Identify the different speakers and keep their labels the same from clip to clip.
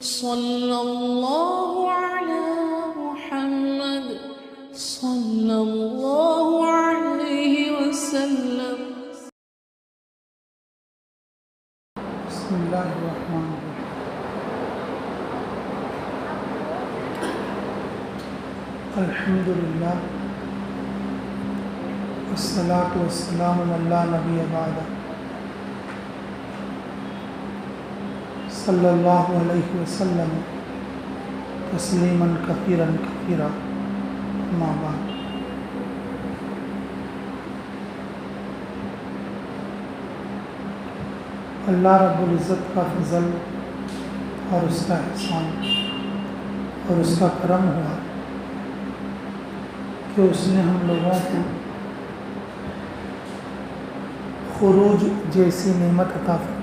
Speaker 1: صلی اللہ علی محمد صلی اللہ علیہ وسلم۔
Speaker 2: بسم اللہ الرحمن الرحیم۔ الحمد للہ والصلاۃ والسلام علی لا نبی بعد، صلی اللہ علیہ وسلم تسلیما کثیرا کثیرا، اما بعد۔ اللہ رب العزت کا فضل اور اس کا احسان اور اس کا کرم ہوا کہ اس نے ہم لوگوں کو خروج جیسی نعمت عطا فرمائی۔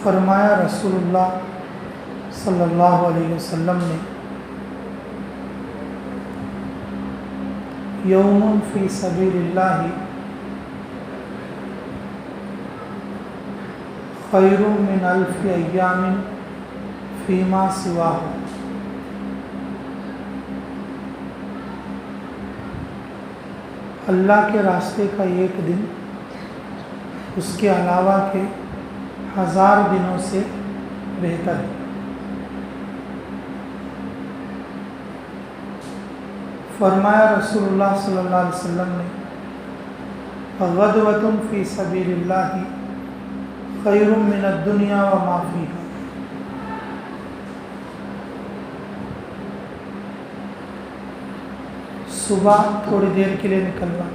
Speaker 2: فرمایا رسول اللہ صلی اللہ علیہ وسلم نے، یوم فی سبیل اللہ خیر من الف ایام فیما سواہ۔ اللہ کے راستے کا ایک دن اس کے علاوہ کے 1000 دنوں سے بہتر ہے۔ فرمایا رسول اللہ صلی اللہ علیہ وسلم نے، غدوۃ فی سبیل اللہ خیر من الدنیا وما فیہا۔ صبح تھوڑی دیر کے لیے نکلنا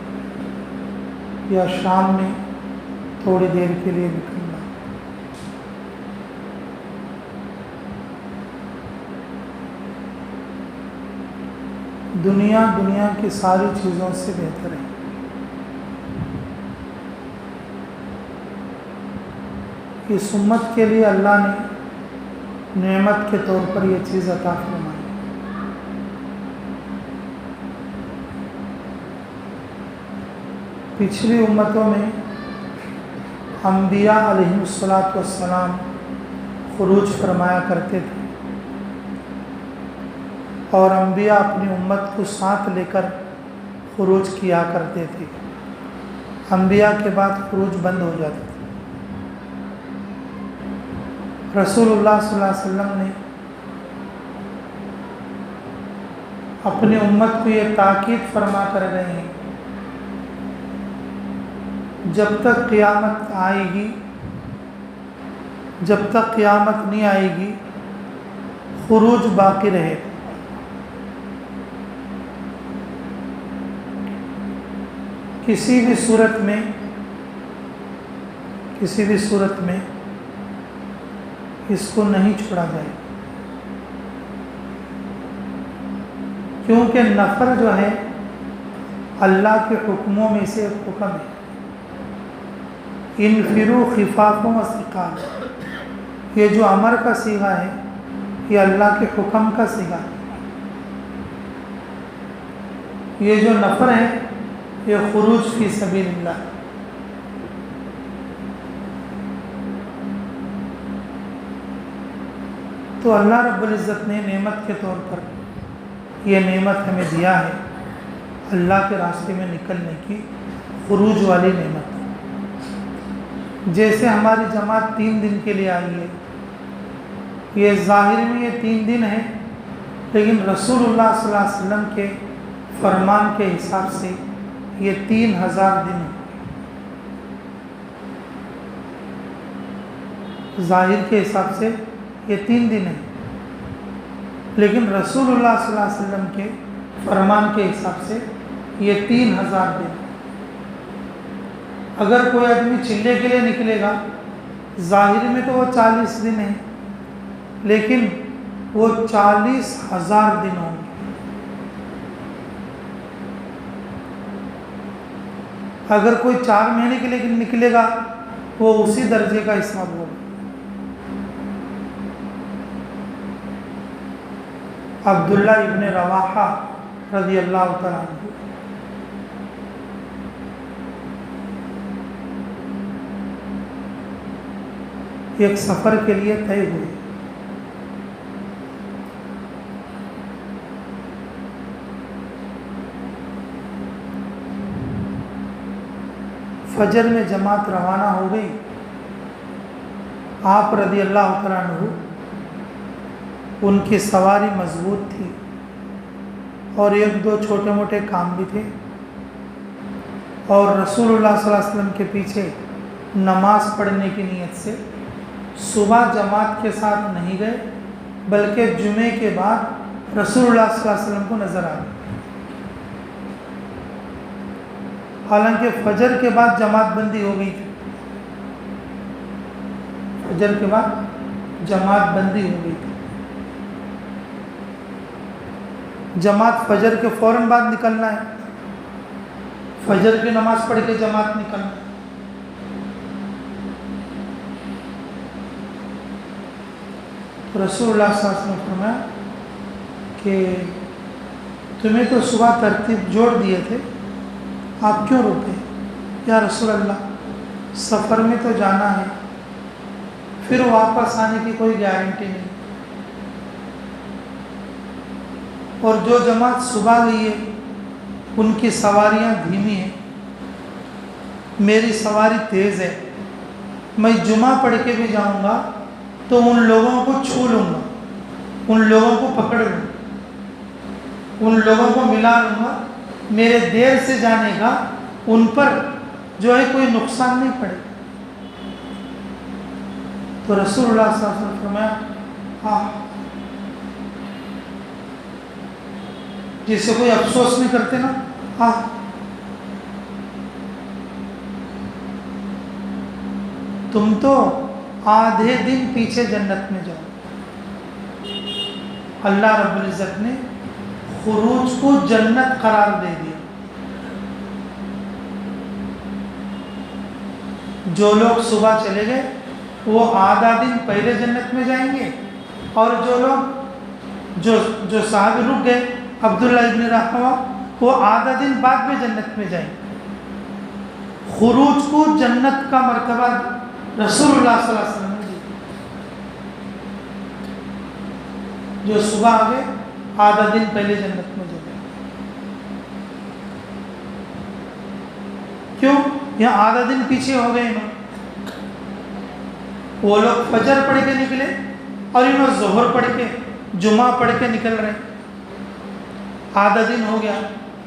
Speaker 2: یا شام میں تھوڑی دیر کے لیے نکلنا، دنیا کی ساری چیزوں سے بہتر ہے۔ اس امت کے لیے اللہ نے نعمت کے طور پر یہ چیز عطا فرمائی۔ پچھلی امتوں میں انبیاء علیہ الصلاۃ والسلام خروج فرمایا کرتے تھے، اور انبیاء اپنی امت کو ساتھ لے کر خروج کیا کرتے تھے۔ انبیاء کے بعد خروج بند ہو جاتا تھا۔ رسول اللہ صلی اللہ علیہ وسلم نے اپنی امت کو یہ تاکید فرما کر گئے ہیں، جب تک قیامت آئے گی، جب تک قیامت نہیں آئے گی، خروج باقی رہے گا۔ کسی بھی صورت میں اس کو نہیں چھوڑا جائے، کیونکہ نفر جو ہے اللہ کے حکموں میں سے ایک حکم ہے۔ انفروا خفافا وثقالا، یہ جو امر کا صیغہ ہے یہ اللہ کے حکم کا صیغہ ہے۔ یہ جو نفر ہے یہ خروج فی سبیل اللہ۔ تو اللہ رب العزت نے نعمت کے طور پر یہ نعمت ہمیں دیا ہے، اللہ کے راستے میں نکلنے کی خروج والی نعمت۔ جیسے ہماری جماعت 3 دن کے لیے آئی ہے، یہ ظاہر میں یہ 3 دن ہے، لیکن رسول اللہ صلی اللہ علیہ وسلم کے فرمان کے حساب سے یہ 3000 دن ہے۔ ظاہر کے حساب سے یہ 3 دن ہے، لیکن رسول اللہ صلی اللہ علیہ وسلم کے فرمان کے حساب سے یہ 3000 دن۔ اگر کوئی آدمی چلے کے لیے نکلے گا، ظاہر میں تو وہ 40 دن ہے، لیکن وہ 40,000 دن ہوں گے۔ اگر کوئی 4 مہینے کے لیے نکلے گا، وہ اسی درجے کا حساب ہوگا۔ عبداللہ ابن رواحہ رضی اللہ تعالیٰ عنہ ایک سفر کے لیے طے ہوئے۔ فجر میں جماعت روانہ ہو گئی۔ آپ رضی اللہ تعالیٰ عنہ ان کی سواری مضبوط تھی اور ایک دو چھوٹے موٹے کام بھی تھے، اور رسول اللہ صلی اللہ علیہ وسلم کے پیچھے نماز پڑھنے کی نیت سے صبح جماعت کے ساتھ نہیں گئے، بلکہ جمعے کے بعد رسول اللہ صلی اللہ علیہ وسلم کو نظر آ گئے۔ حالانکہ فجر کے بعد جماعت بندی ہو گئی تھی، فجر کے بعد جماعت بندی ہو گئی تھی۔ جماعت فجر کے فوراً بعد نکلنا ہے، فجر کی نماز پڑھ کے جماعت نکلنا ہے۔ رسول اللہ صلی اللہ علیہ وسلم نے فرمایا کہ تمہیں تو صبح ترتیب جوڑ دیے تھے، آپ کیوں رکے؟ یا رسول اللہ سفر میں تو جانا ہے، پھر واپس آنے کی کوئی گارنٹی نہیں، اور جو جماعت صبح گئی ہے ان کی سواریاں دھیمی ہیں، میری سواری تیز ہے، میں جمعہ پڑھ کے بھی جاؤں گا تو ان لوگوں کو چھو لوں گا، ان لوگوں کو پکڑ لوں گا، ان لوگوں کو ملا لوں گا، میرے دیر سے جانے کا ان پر جو ہے کوئی نقصان نہیں پڑے۔ تو رسول اللہ صلی اللہ علیہ وسلم نے فرمایا ہاں، جس سے کوئی افسوس نہیں کرتے نا، ہاں تم تو آدھے دن پیچھے جنت میں جاؤ۔ اللہ رب العزت نے خروج کو جنت قرار دے دیا۔ جو لوگ صبح چلے گئے وہ آدھا دن پہلے جنت میں جائیں گے، اور جو لوگ جو صحابی رک گئے عبداللہ ابن رحمہ وہ آدھا دن بعد میں جنت میں جائیں گے۔ خروج کو جنت کا مرتبہ رسول اللہ صلی اللہ علیہ وسلم نے دی۔ جو صبح آگے آدھا دن پہلے جنت میں جائیں۔ کیوں؟ یہاں آدھا دن پیچھے ہو گئے انہوں، وہ لوگ فجر پڑھ کے نکلے اور انہوں ظہر پڑھ کے جمعہ پڑھ کے نکل رہے، آدھا دن ہو گیا۔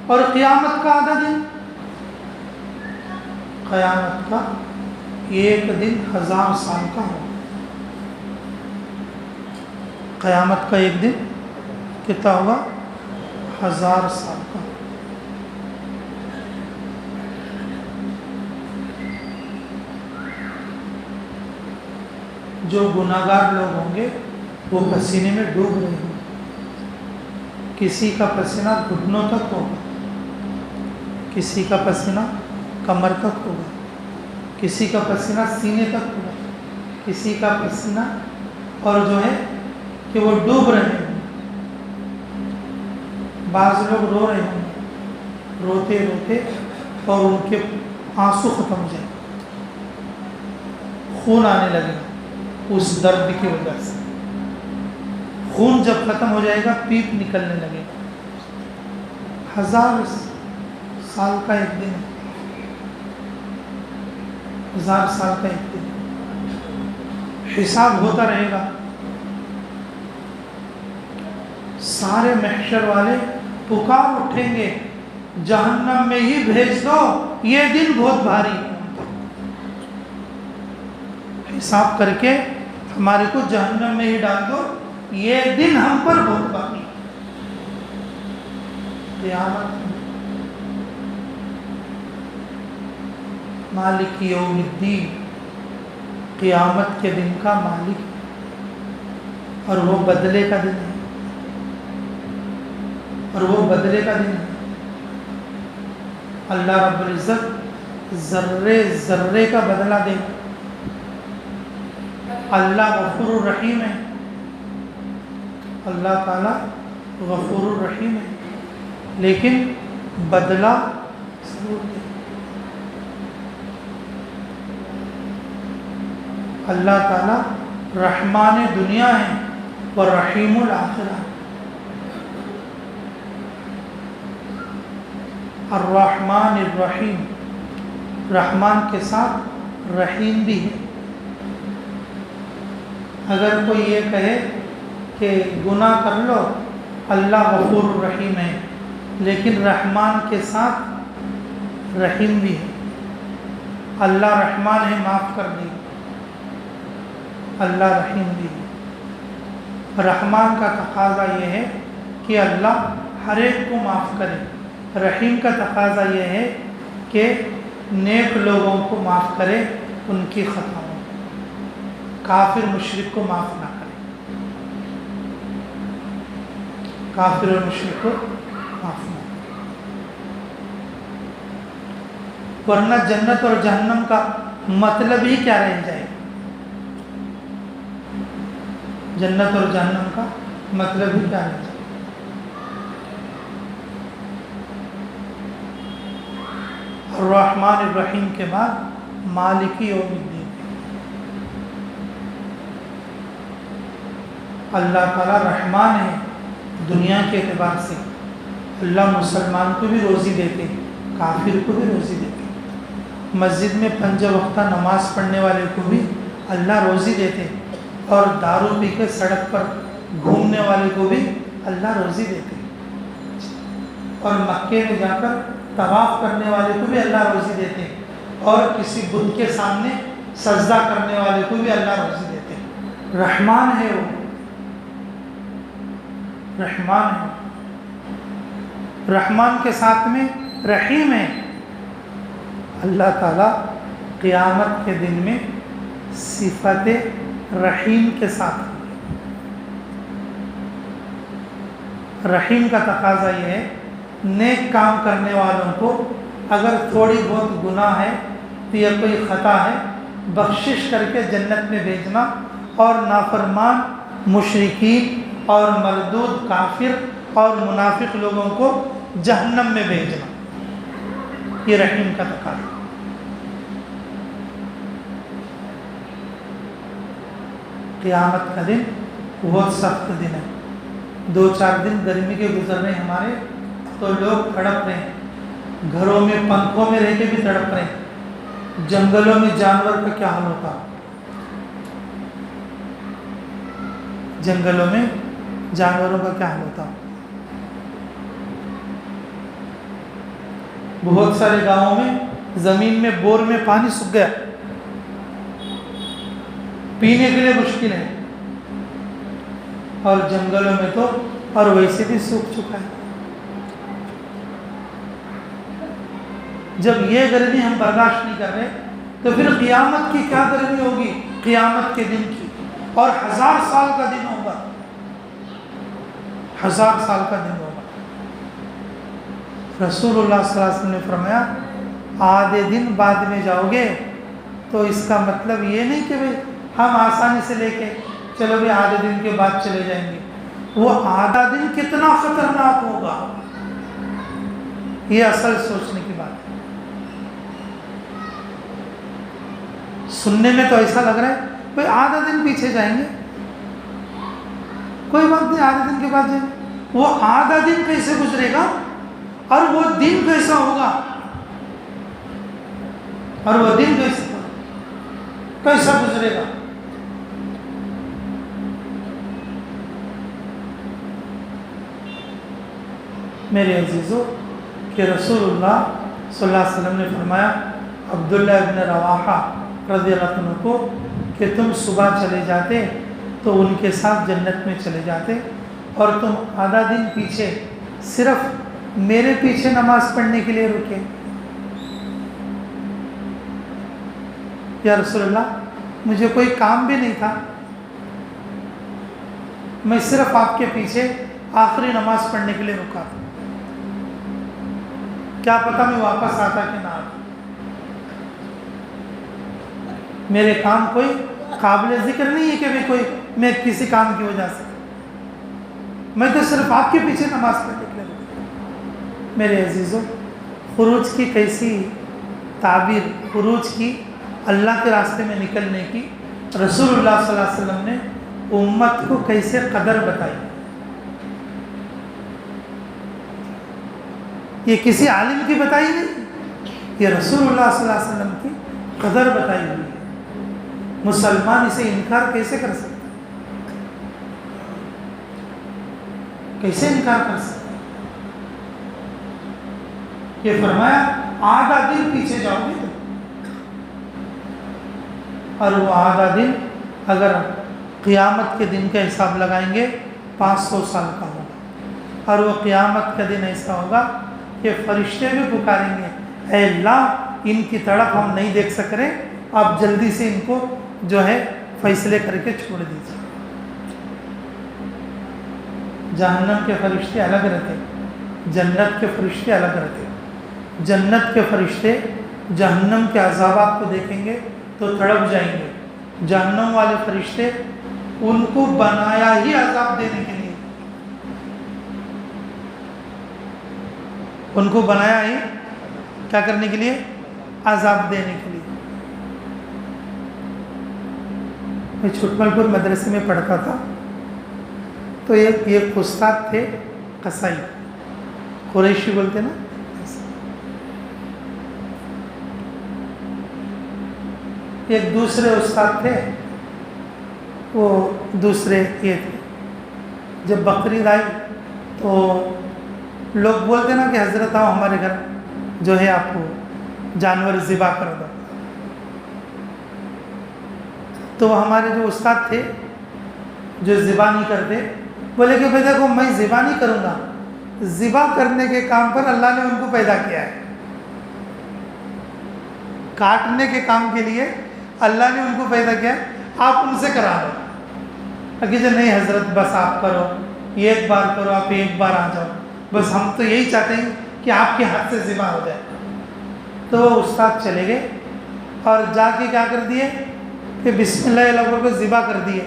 Speaker 2: اور قیامت کا آدھا دن، قیامت کا ایک دن 1000 سال کا ہوگا۔ قیامت کا ایک دن کتنا ہوگا؟ 1000 سال کا۔ جو گناہگار لوگ ہوں گے وہ پسینے میں ڈوب رہے ہوں گے، کسی کا پسینہ گھٹنوں تک ہوگا، کسی کا پسینہ کمر تک ہوگا، کسی کا پسینہ سینے تک ہوگا، کسی کا پسینہ اور جو ہے کہ وہ ڈوب رہے ہیں۔ بعض لوگ رو رہے ہوں گے، روتے روتے اور ان کے آنسو ختم ہو جائیں، خون آنے لگے اس درد کی وجہ سے۔ خون جب ختم ہو جائے گا پیپ نکلنے لگے گا۔ 1000 سال کا ایک دن، 1000 سال کا ایک دن حساب ہوتا رہے گا۔ سارے محشر والے پکار اٹھیں گے جہنم میں ہی بھیج دو، یہ دن بہت بھاری ہے، حساب کر کے ہمارے کو جہنم میں ہی ڈال دو، یہ دن ہم پر بہت باقی ہے۔ قیامت مالک یوم الدین، قیامت کے دن کا مالک ہے، اور وہ بدلے کا دن ہے، اور وہ بدلے کا دن ہے۔ اللہ رب العزت ذرے ذرے کا بدلہ دے۔ اللہ غفور الرحیم ہے، اللہ تعالیٰ غفور الرحیم ہے، لیکن بدلہ ضرور دے۔ اللہ تعالیٰ رحمان دنیا ہے اور رحیم الآخرہ. الرحمن الرحیم، رحمان کے ساتھ رحیم بھی ہے. اگر کوئی یہ کہے کہ گناہ کر لو اللہ غفور الرحیم ہے، لیکن رحمان کے ساتھ رحیم بھی ہے. اللہ رحمان ہے، معاف کر دے، اللہ رحیم بھی ہے. رحمان کا تقاضا یہ ہے کہ اللہ ہر ایک کو معاف کرے. رحیم کا تقاضا یہ ہے کہ نیک لوگوں کو معاف کرے ان کی خطاؤں، کافر مشرک کو معاف نہ کرے، کافر اور مشرک کو معاف نہ کرے. ورنہ جنت اور جہنم کا مطلب ہی کیا رہ جائے؟ جنت اور جہنم کا مطلب ہی کیا رہ جائے؟ الرحمن الرحیم کے بعد مالکی یوم الدین. اللہ تعالیٰ رحمان ہے دنیا کے اعتبار سے. اللہ مسلمان کو بھی روزی دیتے، کافر کو بھی روزی دیتے. مسجد میں 5 وقتہ نماز پڑھنے والے کو بھی اللہ روزی دیتے، اور دارو پی کے سڑک پر گھومنے والے کو بھی اللہ روزی دیتے، اور مکے میں جا کر طواف کرنے والے کو بھی اللہ روزی دیتے، اور کسی بت کے سامنے سجدہ کرنے والے کو بھی اللہ روزی دیتے. رحمان ہے وہ، رحمان ہے. رحمان کے ساتھ میں رحیم ہے. اللہ تعالیٰ قیامت کے دن میں صفت رحیم کے ساتھ. رحیم کا تقاضا یہ ہے نیک کام کرنے والوں کو اگر تھوڑی بہت گناہ ہے تو یا کوئی خطا ہے بخشش کر کے جنت میں بھیجنا، اور نافرمان مشرکین اور مردود کافر اور منافق لوگوں کو جہنم میں بھیجنا. یہ رحیم کا تقاضا. قیامت کا دن بہت سخت دن ہے. 2-4 دن گرمی کے گزر رہے ہمارے تو لوگ تڑپ رہے ہیں، گھروں میں پنکھوں میں رہ کے بھی تڑپ رہے ہیں. جنگلوں میں جانور کا کیا حال ہوتا؟ جنگلوں میں جانوروں کا کیا حال ہوتا؟ بہت سارے گاؤں میں زمین میں بور میں پانی سوکھ گیا، پینے کے لیے مشکل ہے، اور جنگلوں میں تو اور ویسے بھی سوکھ چکا ہے. جب یہ گرمی ہم برداشت نہیں کر رہے تو پھر قیامت کی کیا گرمی ہوگی؟ قیامت کے دن کی، اور 1000 سال کا دن ہوگا، 1000 سال کا دن ہوگا. رسول اللہ صلی اللہ علیہ وسلم نے فرمایا آدھے دن بعد میں جاؤ گے تو اس کا مطلب یہ نہیں کہ بھئی ہم آسانی سے لے کے چلو بھی آدھے دن کے بعد چلے جائیں گے. وہ آدھا دن کتنا خطرناک ہوگا، یہ اصل سوچنے کی بات ہے. سننے میں تو ایسا لگ رہا ہے بھئی آدھا دن پیچھے جائیں گے، کوئی بات نہیں، آدھے دن کے بعد جائیں گے. وہ آدھا دن کیسے گزرے گا، اور وہ دن کیسا ہوگا، اور وہ دن کیسا گزرے گا. میرے عزیزو کہ رسول اللہ صلی اللہ علیہ وسلم نے فرمایا عبداللہ ابن رواحہ رضی اللہ عنہ کو کہ تم صبح چلے جاتے تو ان کے ساتھ جنت میں چلے جاتے، اور تم آدھا دن پیچھے صرف میرے پیچھے نماز پڑھنے کے لیے رکے. یا رسول اللہ مجھے کوئی کام بھی نہیں تھا، میں صرف آپ کے پیچھے آخری نماز پڑھنے کے لیے رکا تھا، کیا پتہ میں واپس آتا کہ نہ آتا. میرے کام کوئی قابل ذکر نہیں ہے کہ کوئی میں کسی کام کی وجہ سے، میں تو صرف آپ کے پیچھے نماز پڑھنے کے لیے رکا. میرے عزیزوں خروج کی کیسی تعبیر، خروج کی اللہ کے راستے میں نکلنے کی رسول اللہ صلی اللہ علیہ وسلم نے امت کو کیسے قدر بتائی. یہ کسی عالم کی بتائی نہیں، یہ رسول اللہ صلی اللہ علیہ وسلم کی قدر بتائی ہوئی ہے. مسلمان اسے انکار کیسے کر سکتا ہے؟ کیسے انکار کر سکتا ہے؟ یہ فرمایا آدھا دن پیچھے جاؤ گے اور وہ آدھا دن اگر قیامت کے دن کا حساب لگائیں گے 500 سال کا ہوگا. اور وہ قیامت کا دن ایسا ہوگا کہ فرشتے بھی پکاریں گے اے اللہ ان کی تڑپ ہم نہیں دیکھ سک رہے، آپ جلدی سے ان کو جو ہے فیصلے کر کے چھوڑ دیجیے. جہنم کے فرشتے الگ رہتے، جنت کے فرشتے الگ رہتے. جنت کے فرشتے جہنم کے عذابات کو دیکھیں گے تو تڑپ جائیں گے. جہنم والے فرشتے ان کو بنایا ہی عذاب دینے کے لیے، ان کو بنایا ہی کیا کرنے کے لیے؟ عذاب دینے کے لیے. میں چھٹمل پور مدرسے میں پڑھتا تھا تو ایک استاد تھے قصائی، قریشی بولتے نا. ایک دوسرے استاد تھے، وہ دوسرے یہ تھے. جب بقرعید آئی تو لوگ بولتے نا کہ حضرت آؤ ہمارے گھر جو ہے آپ کو جانور ذبح کر دو. تو ہمارے جو استاد تھے جو ذبح نہیں کرتے بولے کہ بھائی دیکھو میں ذبح نہیں کروں گا، ذبح کرنے کے کام پر اللہ نے ان کو پیدا کیا ہے. کاٹنے کے کام کے لیے اللہ نے ان کو پیدا کیا ہے، آپ ان سے کرا دو. اگر نہیں حضرت بس آپ کرو، ایک بار کرو، آپ ایک بار آ جاؤ، بس ہم تو یہی چاہتے ہیں کہ آپ کے ہاتھ سے ذبح ہو جائے. تو وہ استاد چلے گئے اور جا کے کیا کر دیے کہ بسم اللہ الرحمن الرحیم کو ذبح کر دیے.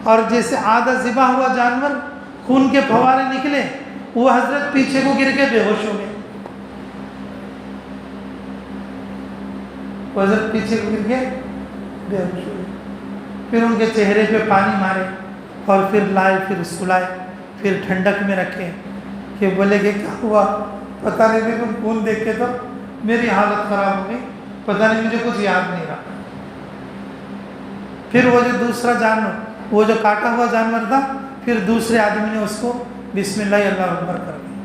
Speaker 2: اور جیسے آدھا ذبح ہوا جانور، خون کے پھوارے نکلے، وہ حضرت پیچھے کو گر کے بے ہوش ہو گئے. وہ حضرت پیچھے کو گر کے بے ہوش ہو گئے. پھر ان کے چہرے پہ پانی مارے اور پھر لائے، پھر سلائے، پھر ٹھنڈک میں رکھے کہ بولے کہ کیا ہوا؟ پتہ نہیں، میرے کو خون دیکھ کے تو میری حالت خراب ہو گئی، پتہ نہیں مجھے کچھ یاد نہیں رہا. پھر وہ جو دوسرا جانور، وہ جو کاٹا ہوا جانور تھا، پھر دوسرے آدمی نے اس کو بسم اللہ اللہ اکبر کر دیا.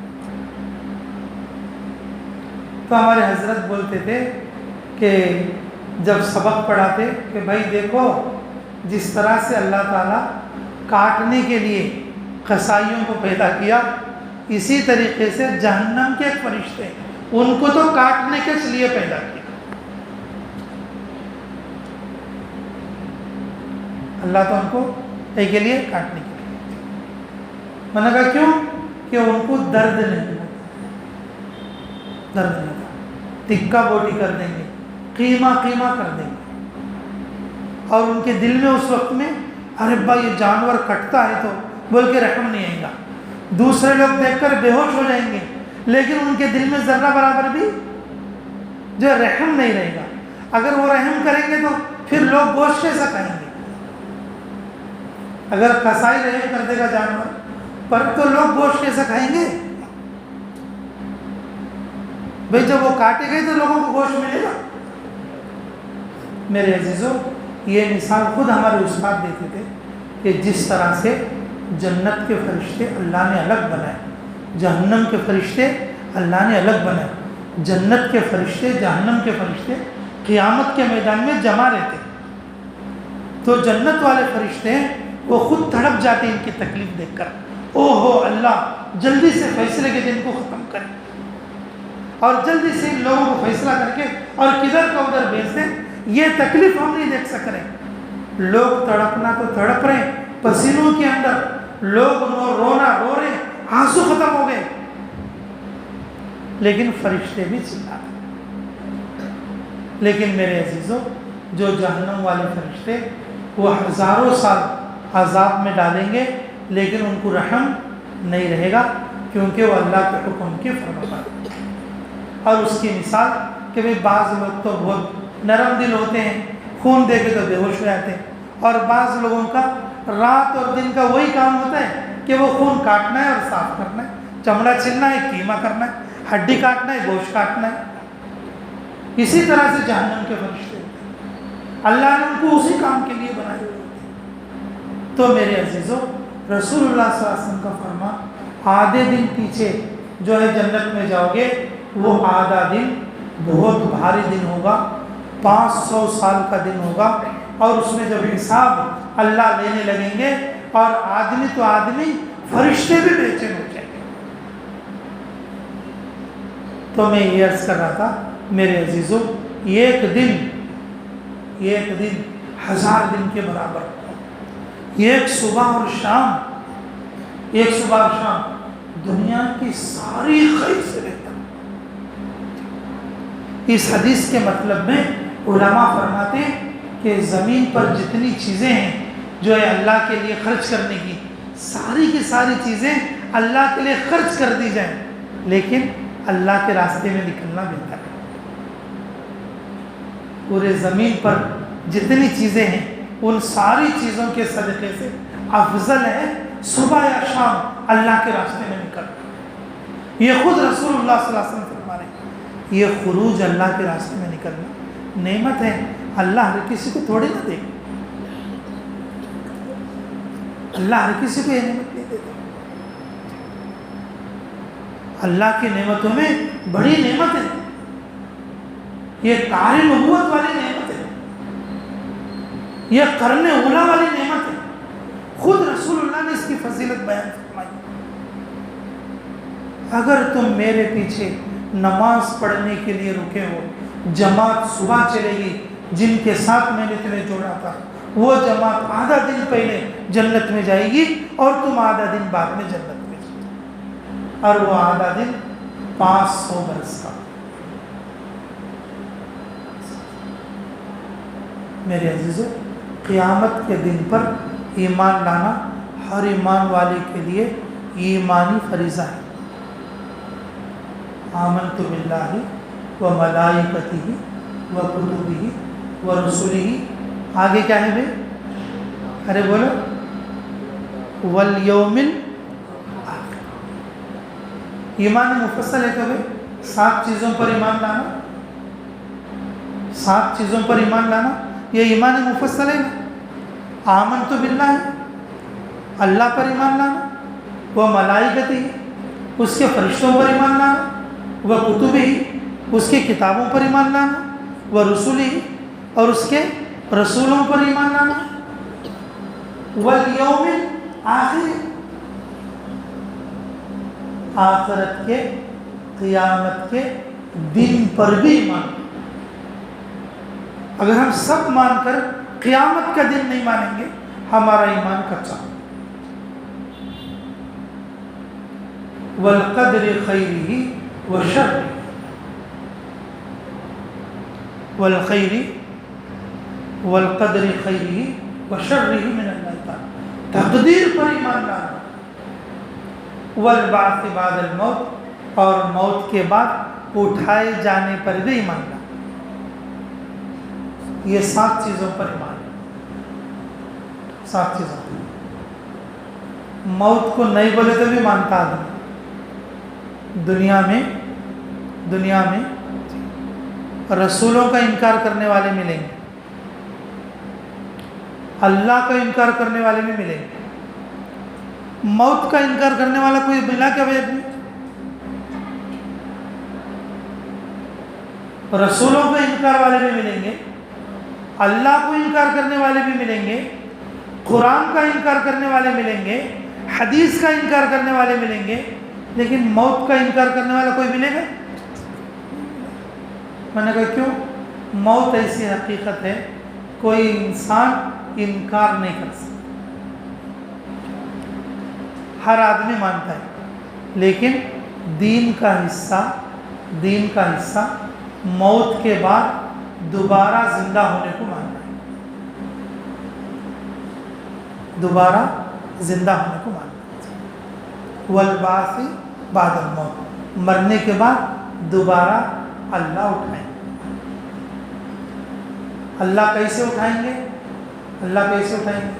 Speaker 2: تو ہمارے حضرت بولتے تھے کہ جب سبق پڑھاتے کہ بھائی دیکھو جس طرح سے اللہ تعالیٰ کاٹنے کے لیے قصائیوں کو پیدا کیا، اسی طریقے سے جہنم کے فرشتے ان کو تو کاٹنے کے لیے پیدا کیا. اللہ تو ان کو ایک کے لیے کاٹنے کے لیے. میں نے کہا کیوں؟ کہ ان کو درد نہیں ہوتا، درد نہیں ہوتا. تکا بوٹی کر دیں گے، قیمہ کر دیں گے. اور ان کے دل میں اس وقت میں ارے بھائی یہ جانور کٹتا ہے تو بول کے رحم نہیں آئے گا. دوسرے لوگ دیکھ کر بے ہوش ہو جائیں گے، لیکن ان کے دل میں ذرہ برابر بھی جو رحم نہیں رہے گا. اگر وہ رحم کریں گے تو پھر لوگ گوشت کیسا کھائیں گے؟ اگر قصائی رحم کر دے گا جانور پر تو لوگ گوشت کیسا کھائیں گے؟ بھئی جب وہ کاٹے گئے تو لوگوں کو گوشت ملے گا. میرے عزیزوں، یہ مثال خود ہمارے استاد دیتے تھے کہ جس طرح سے جنت کے فرشتے اللہ نے الگ بنائے، جہنم کے فرشتے اللہ نے الگ بنائے. جنت کے فرشتے، جہنم کے فرشتے قیامت کے میدان میں جمع رہتے. تو جنت والے فرشتے وہ خود تڑپ جاتے ان کی تکلیف دیکھ کر، او ہو اللہ جلدی سے فیصلے کے دن کو ختم کریں اور جلدی سے ان لوگوں کو فیصلہ کر کے اور کدھر کا ادھر بھیج دیں. یہ تکلیف ہم نہیں دیکھ سک رہے. لوگ تڑپنا تو تڑپ رہے ہیں پسینوں کے اندر، لوگ رونا رو رہے، آنسو ختم ہو گئے، لیکن فرشتے بھی چلاتے. لیکن میرے عزیزوں، جو جہنم والے فرشتے وہ ہزاروں سال عذاب میں ڈالیں گے لیکن ان کو رحم نہیں رہے گا، کیونکہ وہ اللہ کے حکم کے فرمانبردار. اور اس کی مثال کہ بھئی بعض لوگ تو بہت نرم دل ہوتے ہیں، خون دے کے تو بے ہوش ہو جاتے ہیں، اور بعض لوگوں کا رات اور دن کا وہی کام ہوتا ہے کہ وہ خون کاٹنا ہے اور صاف کرنا ہے، چمڑا چھلنا ہے، قیمہ کرنا ہے، ہڈی کاٹنا ہے، گوشت کاٹنا ہے۔ اسی طرح سے جہنم کے فرشتے اللہ نے ان کو اسی کام کے لیے بنائے ہوئے ہیں۔ تو میرے عزیزو، رسول اللہ صلی اللہ علیہ وسلم کا فرمان، آدھے دن پیچھے جو ہے جنت میں جاؤ گے، وہ آدھا دن بہت بھاری دن ہوگا، 500 سال کا دن ہوگا، اور اس میں جب حساب اللہ لینے لگیں گے اور آدمی تو آدمی، فرشتے بھی بے چین ہو جائیں گے۔ تو میں یہ عرض کر رہا تھا میرے عزیزو، ایک دن 1000 دن کے برابر، ایک صبح اور شام دنیا کی ساری خیر سے بہتر۔ اس حدیث کے مطلب میں علماء فرماتے ہیں کہ زمین پر جتنی چیزیں ہیں جو ہے اللہ کے لیے خرچ کرنے کی، ساری کی ساری چیزیں اللہ کے لیے خرچ کر دی جائیں، لیکن اللہ کے راستے میں نکلنا بہتر ہے۔ پورے زمین پر جتنی چیزیں ہیں ان ساری چیزوں کے صدقے سے افضل ہے صبح یا شام اللہ کے راستے میں نکلنا۔ یہ خود رسول اللہ صلی اللہ علیہ وسلم فرما رہے ہیں، یہ خروج اللہ کے راستے میں نکلنا نعمت ہے، اللہ ہر کسی کو تھوڑی نہ دے گا، اللہ ہر کسی کو یہ نعمت نہیں دیتا۔ اللہ کی نعمتوں میں بڑی نعمت ہے، یہ قار نبوت والی نعمت ہے، یہ قرن اولا والی نعمت ہے۔ خود رسول اللہ نے اس کی فضیلت بیان فرمائی، اگر تم میرے پیچھے نماز پڑھنے کے لیے رکے ہو، جماعت صبح چلے گی جن کے ساتھ میں نے تمہیں جوڑا تھا، وہ جماعت آدھا دن پہلے جنت میں جائے گی اور تم آدھا دن بعد میں جنت میں جائے گی، اور وہ آدھا دن 500 برس کا۔ میرے عزیزو، قیامت کے دن پر ایمان لانا ہر ایمان والے کے لیے ایمانی فریضہ ہے۔ آمنت باللہ و ملائکتہ و کتبہ و رسلہ، آگے کیا ہے بھائی؟ ارے بولو، والیوم الآخر۔ ایمان مفصل ہے کہ بھائی 7 چیزوں پر ایمان لانا، 7 چیزوں پر ایمان لانا، یہ ایمان مفصل ہے نا۔ آمنت باللہ، اللہ پر ایمان لانا، وہ ملائکتہ، اس کے فرشتوں پر ایمان لانا، وہ کتبہ، اس کی کتابوں پر ایمان لانا، وہ رسولہ، اور اس کے رسولوں پر ایمان لانا، والیوم الآخر، آخرت کے قیامت کے دن پر بھی ایمان۔ اگر ہم سب مان کر قیامت کا دن نہیں مانیں گے، ہمارا ایمان کچا۔ والقدر خیرہ وشرہ، والقدر خیرہ وشرہ من اللہ تعالی، تقدیر پر ایمان لانا۔ والبعث بعد الموت، اور موت کے بعد اٹھائے جانے پر بھی ایمان لانا۔ یہ 7 چیزوں پر ایمان، 7 چیزوں پر۔ موت کو نہیں بولے تو بھی مانتا آدمی۔ دنیا میں رسولوں کا انکار کرنے والے ملیں گے، اللہ کا انکار کرنے والے بھی ملیں گے۔ موت کا انکار کرنے والا کوئی ملا کیا بھائی آدمی؟ رسولوں کا انکار والے بھی ملیں گے، اللہ کو انکار کرنے والے بھی ملیں گے، قرآن کا انکار کرنے والے ملیں گے، حدیث کا انکار کرنے والے ملیں گے، لیکن موت کا انکار کرنے والا کوئی ملے گا؟ میں نے کہا کیوں؟ موت ایسی حقیقت ہے کوئی انسان انکار نہیں کر سکتا، ہر آدمی مانتا ہے، لیکن دین کا حصہ موت کے بعد دوبارہ زندہ ہونے کو ماننا ہے، دوبارہ زندہ ہونے کو ماننا ہے۔ والبعث بعد الموت، مرنے کے بعد دوبارہ اللہ اٹھائیں گے۔ اللہ کیسے اٹھائیں گے؟ اللہ کیسے اٹھائیں گے؟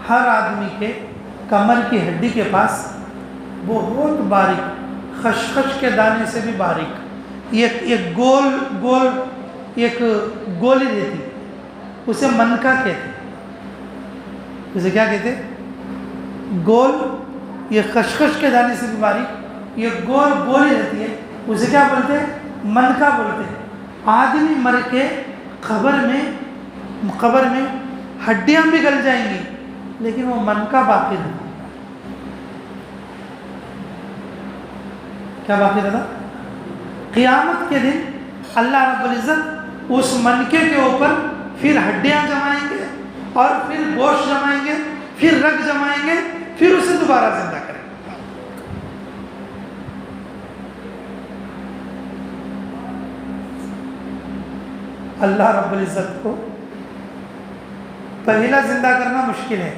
Speaker 2: ہر آدمی کے کمر کی ہڈی کے پاس بہت باریک خشخش کے دانے سے بھی باریک ایک گول ایک گولی دیتی، اسے منکا کہتے، اسے کیا کہتے؟ گول، یہ خشخش کے دانے سے بھی باریک یہ گول گولی رہتی ہے، اسے کیا بولتے ہیں؟ منکا بولتے ہیں۔ آدمی مر کے قبر میں ہڈیاں بھی گل جائیں گی لیکن وہ منکا باقی رہتا۔ کیا باقی رہتا؟ قیامت کے دن اللہ رب العزت اس منکے کے اوپر پھر ہڈیاں جمائیں گے اور پھر گوشت جمائیں گے، پھر رگ جمائیں گے، پھر اسے دوبارہ زندہ کریں گے۔ اللہ رب العزت کو پہلا زندہ کرنا مشکل ہے،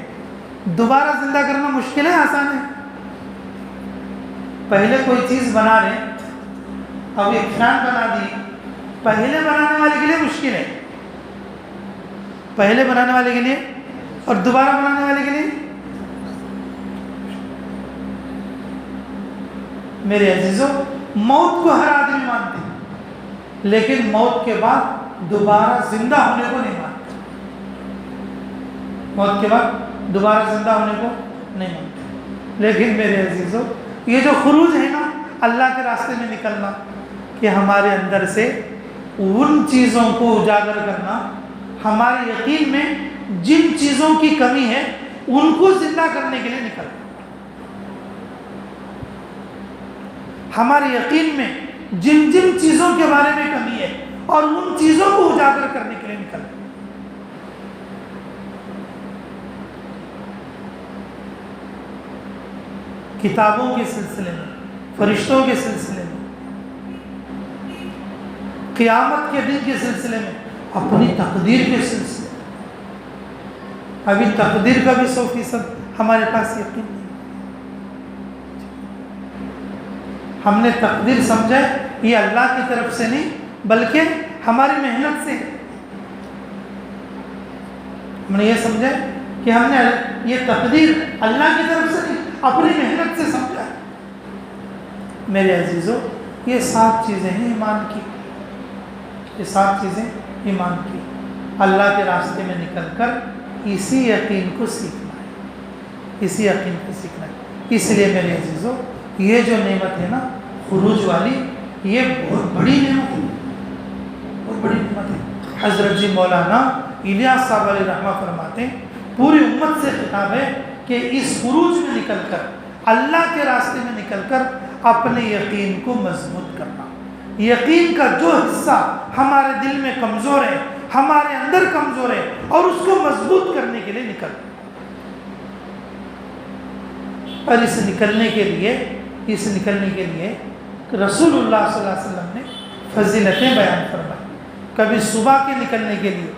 Speaker 2: دوبارہ زندہ کرنا مشکل ہے، آسان ہے؟ پہلے کوئی چیز بنا رہے، اب ایک فین بنا دی، پہلے بنانے والے کے لیے مشکل ہے، پہلے بنانے والے کے لیے اور دوبارہ بنانے والے کے لیے۔ میرے عزیزوں، موت کو ہر آدمی مانتے ہیں لیکن موت کے بعد دوبارہ زندہ ہونے کو نہیں مانتے، موت کے بعد دوبارہ زندہ ہونے کو نہیں مانتے۔ لیکن میرے عزیزوں، یہ جو خروج ہے نا اللہ کے راستے میں نکلنا، کہ ہمارے اندر سے ان چیزوں کو اجاگر کرنا، ہمارے یقین میں جن چیزوں کی کمی ہے ان کو زندہ کرنے کے لیے نکلنا، ہمارے یقین میں جن چیزوں کے بارے میں کمی ہے اور ان چیزوں کو اجاگر کرنے کے لیے نکلنا۔ کتابوں کے سلسلے میں، فرشتوں کے سلسلے میں، قیامت کے دن کے سلسلے میں، اپنی تقدیر کے سلسلے میں۔ ابھی تقدیر کا بھی 100% ہمارے پاس یقین نہیں۔ ہم نے تقدیر سمجھا یہ اللہ کی طرف سے نہیں بلکہ ہماری محنت سے۔ ہم نے یہ سمجھا کہ ہم نے یہ تقدیر اللہ کی طرف سے نہیں اپنی محنت سے سمجھا۔ میرے عزیزوں، یہ 7 چیزیں ہیں ایمان کی، یہ 7 چیزیں ایمان کی۔ اللہ کے راستے میں نکل کر اسی یقین کو سیکھنا ہے، اسی یقین کو سیکھنا ہے۔ اس لیے میرے عزیزوں، یہ جو نعمت ہے نا خروج والی، یہ بہت بڑی نعمت ہے، بہت بڑی نعمت ہے۔ حضرت جی مولانا الیاس صاحب علیہ رحمہ فرماتے ہیں پوری امت سے خطاب ہے کہ اس خروج میں نکل کر، اللہ کے راستے میں نکل کر اپنے یقین کو مضبوط کرنا، یقین کا جو حصہ ہمارے دل میں کمزور ہے، ہمارے اندر کمزور ہے، اور اس کو مضبوط کرنے کے لیے نکل۔ اور اس نکلنے کے لیے رسول اللہ صلی اللہ علیہ وسلم نے فضیلتیں بیان فرمائی، کبھی صبح کے نکلنے کے لیے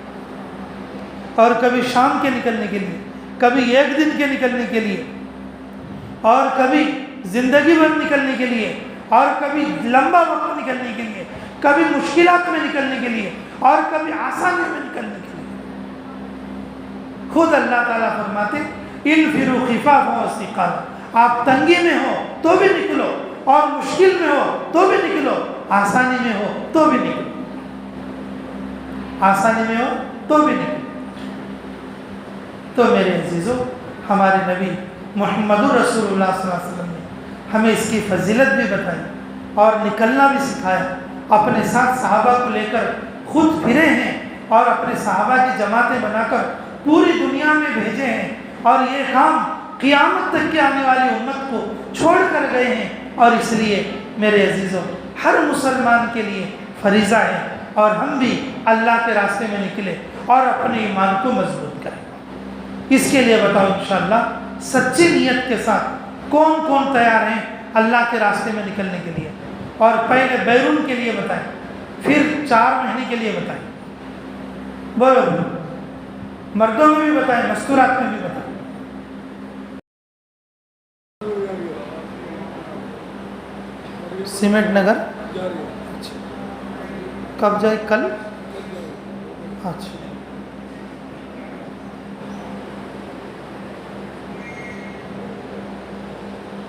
Speaker 2: اور کبھی شام کے نکلنے کے لیے، کبھی ایک دن کے نکلنے کے لیے اور کبھی زندگی بھر نکلنے کے لیے اور کبھی لمبا وقت نکلنے کے لیے، کبھی مشکلات میں نکلنے کے لیے اور کبھی آسانی میں نکلنے کے لیے۔ خود اللہ تعالیٰ فرماتے انفروا خفافا وثقالا، آپ تنگی میں ہو تو بھی نکلو اور مشکل میں ہو تو بھی نکلو، آسانی میں ہو تو بھی نکلو، آسانی میں ہو تو بھی نکلو۔ تو میرے عزیزوں، ہمارے نبی محمد رسول اللہ صلی اللہ علیہ وسلم نے ہمیں اس کی فضیلت بھی بتائی اور نکلنا بھی سکھایا۔ اپنے ساتھ صحابہ کو لے کر خود پھرے ہیں اور اپنے صحابہ کی جماعتیں بنا کر پوری دنیا میں بھیجے ہیں، اور یہ کام قیامت تک کے آنے والی امت کو چھوڑ کر گئے ہیں۔ اور اس لیے میرے عزیزوں، ہر مسلمان کے لیے فریضہ ہے اور ہم بھی اللہ کے راستے میں نکلے اور اپنے ایمان کو مضبوط کریں۔ اس کے لیے بتاؤ انشاءاللہ سچی نیت کے ساتھ کون کون تیار ہیں اللہ کے راستے میں نکلنے کے لیے؟ اور پہلے بیرون کے لیے بتائیں، پھر 4 مہینے کے لیے بتائیں، بولو، مردوں میں بھی بتائیں، مستورات میں بھی بتائیں۔ سیمنٹ نگر، اچھا کب جائے؟ کل؟ اچھا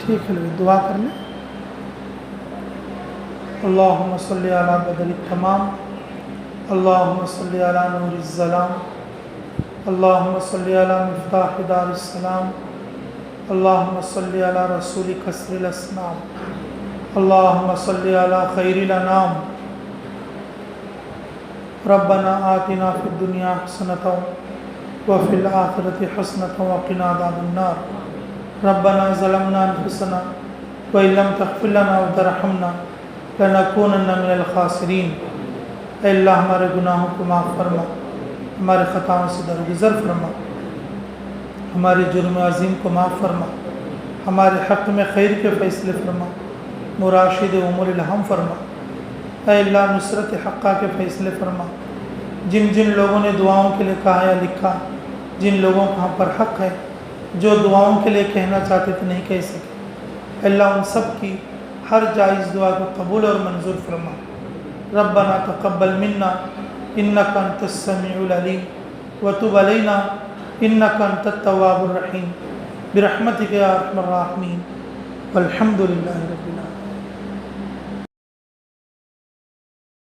Speaker 2: ٹھیک ہے دعا کر لیں. اللہم صلی علی بدر التمام، اللہم صلی علی نور الظلام، اللہم صلی علی مفتاح دار السلام، اللہم صلی علی رسول کسر الاسنام، اللہم صلی علی خیر الانام. ربنا آتنا فی الدنیا حسنۃ وفی الآخرۃ حسنۃ وقنا عذاب النار. ربنا ظلمنا انفسنا وإن لم تغفر لنا وترحمنا لنکونن من الخاسرین. اے اللہ ہمارے گناہوں کو معاف فرما، ہمارے خطاؤں سے درگزر فرما، ہمارے جرم عظیم کو معاف فرما، ہمارے حق میں خیر کے فیصلے فرما، مراشد امور الہم فرما. اے اللہ نصرت حقہ کے فیصلے فرما. جن جن لوگوں نے دعاؤں کے لیے کہا یا لکھا، جن لوگوں کو ہم پر حق ہے، جو دعاؤں کے لیے کہنا چاہتے تھے نہیں کہہ سکے، اللہ ان سب کی ہر جائز دعا کو قبول اور منظور فرما. ربنا تقبل منا انک انت السمیع العلیم وتب علینا انک انت التواب الرحیم برحمتک یا ارحم الراحمین والحمد للہ رب العالمین.